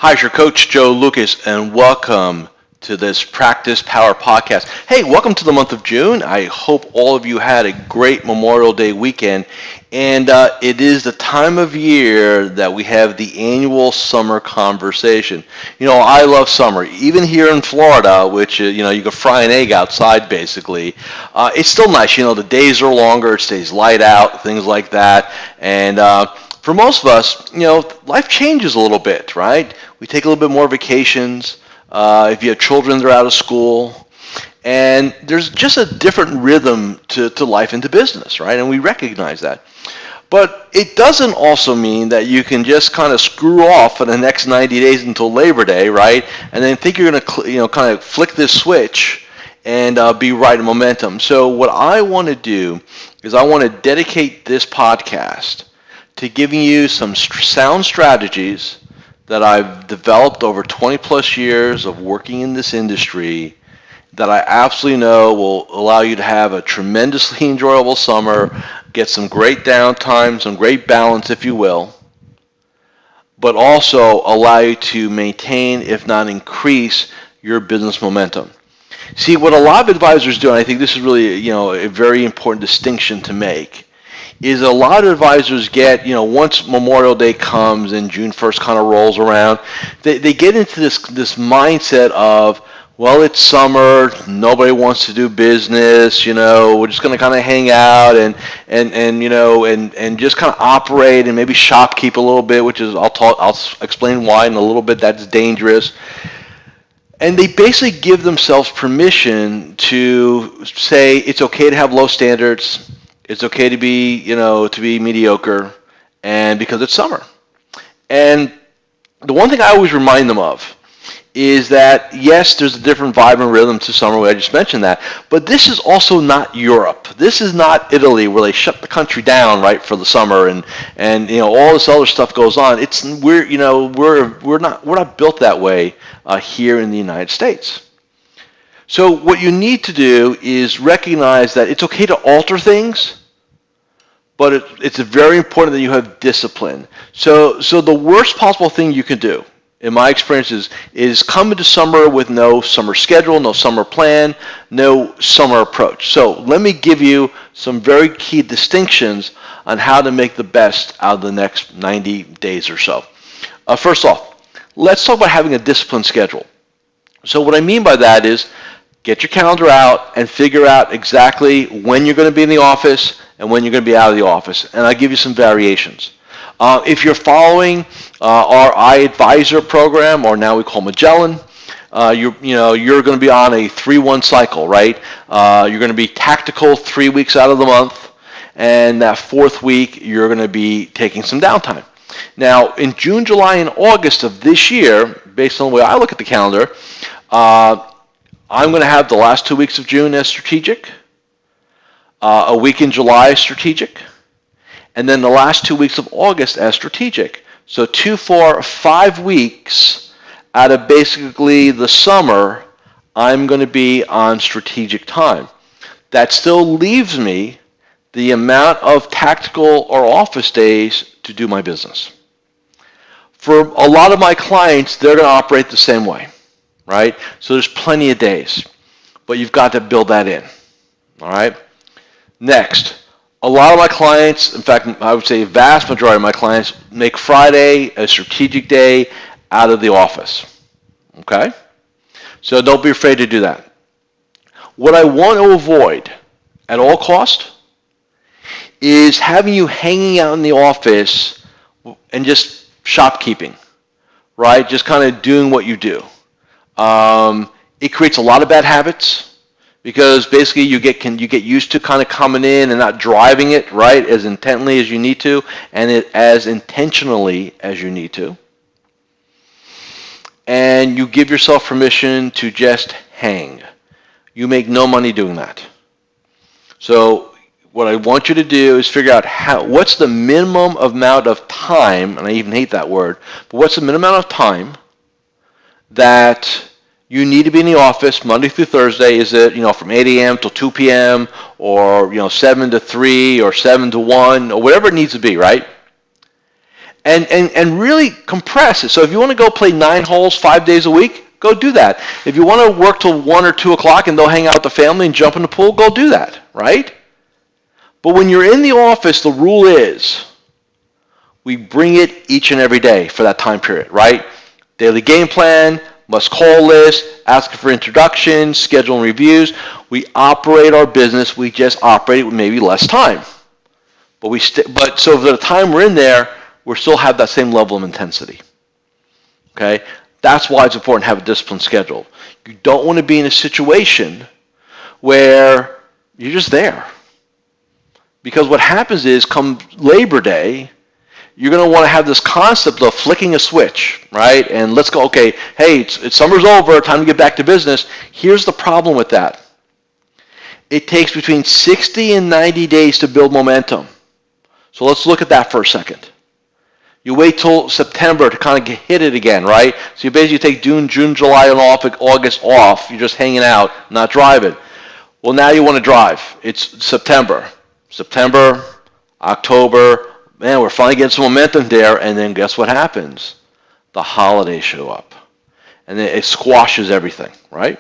Hi, it's your coach, Joe Lucas, and welcome to this Practice Power podcast. Hey, welcome to the month of June. I hope all of you had a great Memorial Day weekend. And it is the time of year that we have the annual summer conversation. You know, I love summer. Even here in Florida, which, you can fry an egg outside, basically. It's still nice. You know, the days are longer. It stays light out, things like that. And for most of us, life changes a little bit, right? We take a little bit more vacations. If you have children, they're out of school. And there's just a different rhythm to life and to business, right? And we recognize that. But it doesn't also mean that you can just kind of screw off for the next 90 days until Labor Day, right? And then think you're going to, kind of flick this switch and be right in momentum. So what I want to do is I want to dedicate this podcast to giving you some sound strategies that I've developed over 20 plus years of working in this industry that I absolutely know will allow you to have a tremendously enjoyable summer, get some great downtime, some great balance, if you will, but also allow you to maintain, if not increase, your business momentum. See, what a lot of advisors do, and I think this is really, a very important distinction to make, is a lot of advisors get, once Memorial Day comes and June 1st kind of rolls around, they get into this mindset of, well, it's summer, nobody wants to do business, we're just going to kind of hang out and just kind of operate and maybe shopkeep a little bit, which is, I'll explain why in a little bit that's dangerous. And they basically give themselves permission to say it's okay to have low standards. It's okay to be, to be mediocre, and because it's summer. And the one thing I always remind them of is that, yes, there's a different vibe and rhythm to summer, I just mentioned that, but this is also not Europe. This is not Italy where they shut the country down, right, for the summer and all this other stuff goes on. We're not built that way here in the United States. So what you need to do is recognize that it's okay to alter things, but it's very important that you have discipline. So the worst possible thing you can do, in my experience, is come into summer with no summer schedule, no summer plan, no summer approach. So let me give you some very key distinctions on how to make the best out of the next 90 days or so. First off, let's talk about having a disciplined schedule. So what I mean by that is, get your calendar out and figure out exactly when you're going to be in the office and when you're going to be out of the office. And I'll give you some variations. If you're following our iAdvisor program, or now we call Magellan, you're going to be on a 3-1 cycle, right? You're going to be tactical 3 weeks out of the month, and that fourth week you're going to be taking some downtime. Now, in June, July, and August of this year, based on the way I look at the calendar, I'm going to have the last 2 weeks of June as strategic, a week in July as strategic, and then the last 2 weeks of August as strategic. So 2, 4, 5 weeks out of basically the summer, I'm going to be on strategic time. That still leaves me the amount of tactical or office days to do my business. For a lot of my clients, they're going to operate the same way. Right? So there's plenty of days, but you've got to build that in. All right? Next, a lot of my clients, in fact, I would say a vast majority of my clients, make Friday a strategic day out of the office. Okay? So don't be afraid to do that. What I want to avoid at all costs is having you hanging out in the office and just shopkeeping, right? Just kind of doing what you do. It creates a lot of bad habits because basically you get used to kind of coming in and not driving it, right, as intently as you need to and as intentionally as you need to. And you give yourself permission to just hang. You make no money doing that. So what I want you to do is figure out what's the minimum amount of time, and I even hate that word, but what's the minimum amount of time that you need to be in the office Monday through Thursday. Is it, from 8 a.m. till 2 p.m. or, 7 to 3 or 7 to 1 or whatever it needs to be, right? and really compress it. So if you want to go play 9 holes 5 days a week, go do that. If you want to work till 1 or 2 o'clock and go hang out with the family and jump in the pool, go do that, right? But when you're in the office, the rule is we bring it each and every day for that time period, right? Daily game plan, must call list, asking for introductions, scheduling reviews. We operate our business. We just operate it with maybe less time. But so for the time we're in there, we still have that same level of intensity. Okay? That's why it's important to have a disciplined schedule. You don't want to be in a situation where you're just there. Because what happens is, come Labor Day, you're going to want to have this concept of flicking a switch, right? And let's go, okay, hey, it's summer's over, time to get back to business. Here's the problem with that. It takes between 60 and 90 days to build momentum. So let's look at that for a second. You wait till September to kind of hit it again, right? So you basically take June, July, and August off. You're just hanging out, not driving. Well, now you want to drive. It's September, October. Man, we're finally getting some momentum there, and then guess what happens? The holidays show up, and then it squashes everything, right?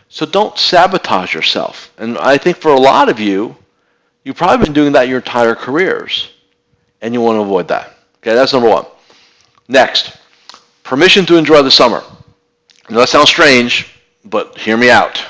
So don't sabotage yourself. And I think for a lot of you, you've probably been doing that your entire careers, and you want to avoid that. Okay, that's number one. Next, permission to enjoy the summer. I know that sounds strange, but hear me out.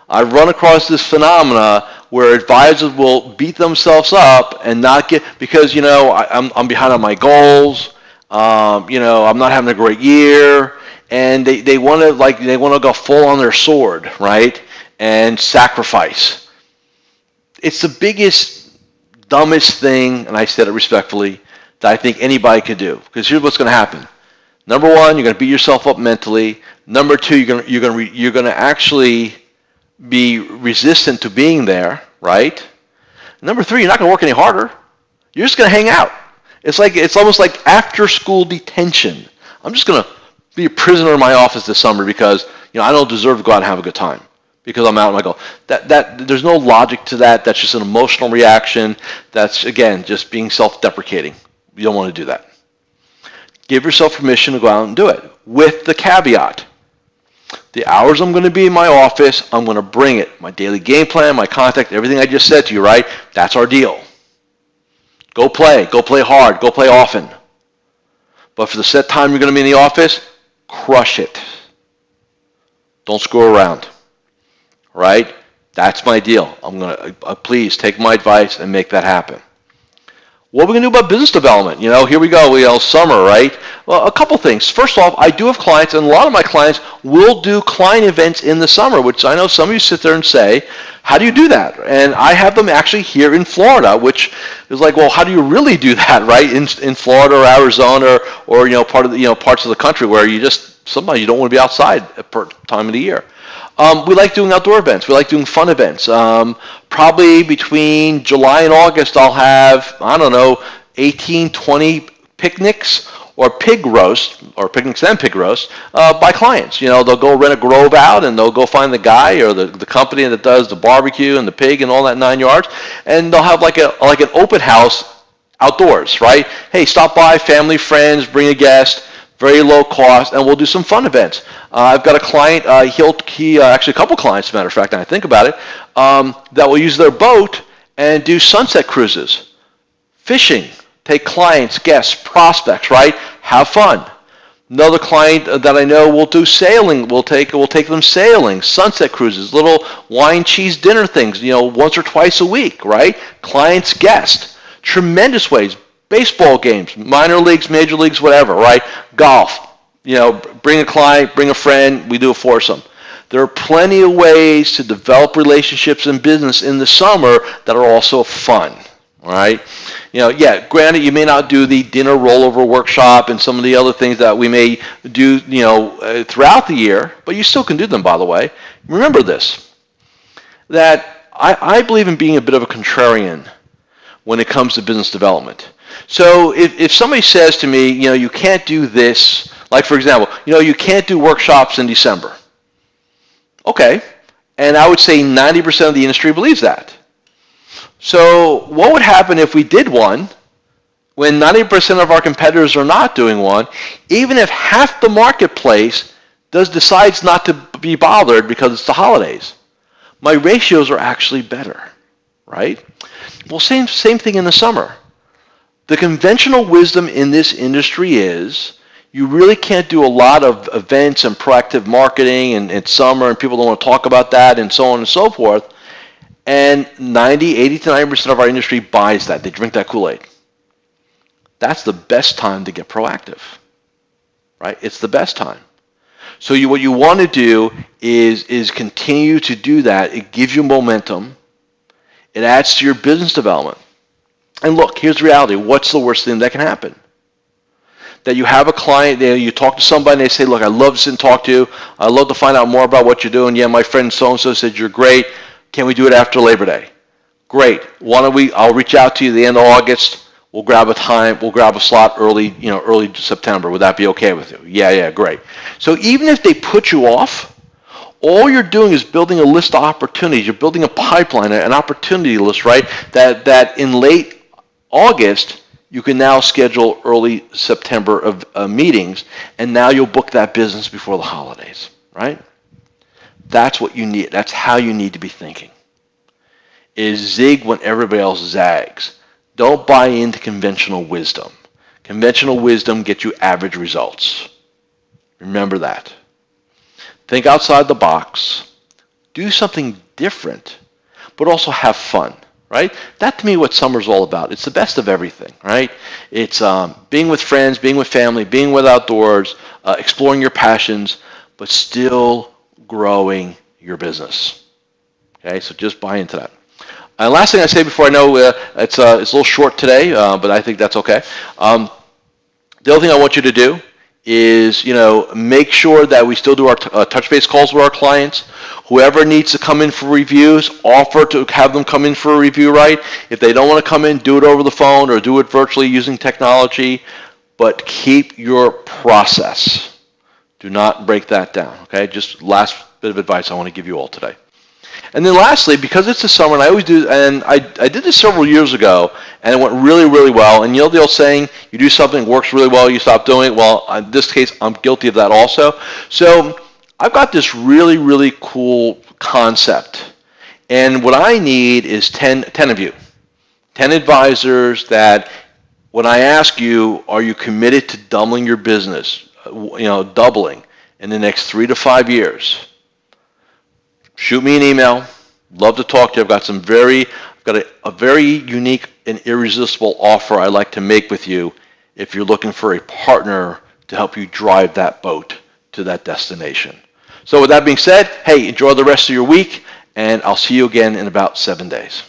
I've run across this phenomena where advisors will beat themselves up and not get, because, I'm behind on my goals, I'm not having a great year, and they want to go full on their sword, right, and sacrifice. It's the biggest, dumbest thing, and I said it respectfully, that I think anybody could do. Because here's what's going to happen. Number one, you're going to beat yourself up mentally. Number two, you're going to actually be resistant to being there, right? Number three, you're not going to work any harder. You're just going to hang out. It's almost like after school detention. I'm just going to be a prisoner in my office this summer because I don't deserve to go out and have a good time because I'm out of my goal. That there's no logic to that. That's just an emotional reaction. That's, again, just being self-deprecating. You don't want to do that. Give yourself permission to go out and do it with the caveat. The hours I'm going to be in my office, I'm going to bring it. My daily game plan, my contact, everything I just said to you, right? That's our deal. Go play hard, go play often. But for the set time you're going to be in the office, crush it. Don't screw around. Right? That's my deal. I'm going to please take my advice and make that happen. What are we going to do about business development? Here we go. Summer, right? Well, a couple things. First off, I do have clients, and a lot of my clients will do client events in the summer, which I know some of you sit there and say, how do you do that? And I have them actually here in Florida, which is like, well, how do you really do that, right? In Florida or Arizona or part of the, parts of the country where sometimes you don't want to be outside at per time of the year. We like doing outdoor events. We like doing fun events. Probably between July and August, I'll have, 18, 20 picnics or pig roast, or picnics and pig roast, by clients. They'll go rent a grove out, and they'll go find the guy or the company that does the barbecue and the pig and all that 9 yards, and they'll have like an open house outdoors, right? Hey, stop by, family, friends, bring a guest. Very low cost, and we'll do some fun events. I've got a client, actually a couple clients, as a matter of fact, now I think about it, that will use their boat and do sunset cruises. Fishing, take clients, guests, prospects, right? Have fun. Another client that I know will do sailing. We'll take them sailing, sunset cruises, little wine, cheese, dinner things, once or twice a week, right? Clients, guests. Tremendous ways. Baseball games, minor leagues, major leagues, whatever, right? Golf, bring a client, bring a friend, we do a foursome. There are plenty of ways to develop relationships in business in the summer that are also fun, all right? Granted, you may not do the dinner rollover workshop and some of the other things that we may do, throughout the year, but you still can do them, by the way. Remember this, that I believe in being a bit of a contrarian when it comes to business development. So if somebody says to me, you can't do this, like for example, you can't do workshops in December. Okay. And I would say 90% of the industry believes that. So what would happen if we did one when 90% of our competitors are not doing one, even if half the marketplace decides not to be bothered because it's the holidays, my ratios are actually better, right? Well, same thing in the summer. The conventional wisdom in this industry is you really can't do a lot of events and proactive marketing and it's summer and people don't want to talk about that and so on and so forth. And 80 to 90% of our industry buys that. They drink that Kool-Aid. That's the best time to get proactive, right? It's the best time. So what you want to do is continue to do that. It gives you momentum. It adds to your business development. And look, here's the reality. What's the worst thing that can happen? That you have a client, you talk to somebody and they say, look, I love to sit and talk to you. I'd love to find out more about what you're doing. Yeah, my friend so-and-so said you're great. Can we do it after Labor Day? Great. I'll reach out to you at the end of August. We'll grab a time. We'll grab a slot early September. Would that be okay with you? Yeah, great. So even if they put you off, all you're doing is building a list of opportunities. You're building a pipeline, an opportunity list, right? That in late August, you can now schedule early September of meetings, and now you'll book that business before the holidays, right? That's what you need. That's how you need to be thinking. Is zig when everybody else zags. Don't buy into conventional wisdom. Conventional wisdom gets you average results. Remember that. Think outside the box. Do something different, but also have fun, right? That to me what summer's all about. It's the best of everything, right? It's being with friends, being with family, being with outdoors, exploring your passions, but still growing your business. Okay, so just buy into that. And last thing I say before I know it's a little short today, but I think that's okay. The other thing I want you to do is, make sure that we still do our touch base calls with our clients. Whoever needs to come in for reviews, offer to have them come in for a review, right? If they don't want to come in, do it over the phone or do it virtually using technology, but keep your process. Do not break that down, okay? Just last bit of advice I want to give you all today. And then lastly, because it's the summer, and I always do, and I did this several years ago, and it went really, really well. And the old saying, you do something, works really well, you stop doing it. Well, in this case, I'm guilty of that also. So I've got this really, really cool concept. And what I need is 10 of you, 10 advisors that when I ask you, are you committed to doubling your business, doubling in the next 3 to 5 years? Shoot me an email. Love to talk to you. I've got a very unique and irresistible offer I'd like to make with you if you're looking for a partner to help you drive that boat to that destination. So with that being said, hey, enjoy the rest of your week, and I'll see you again in about 7 days.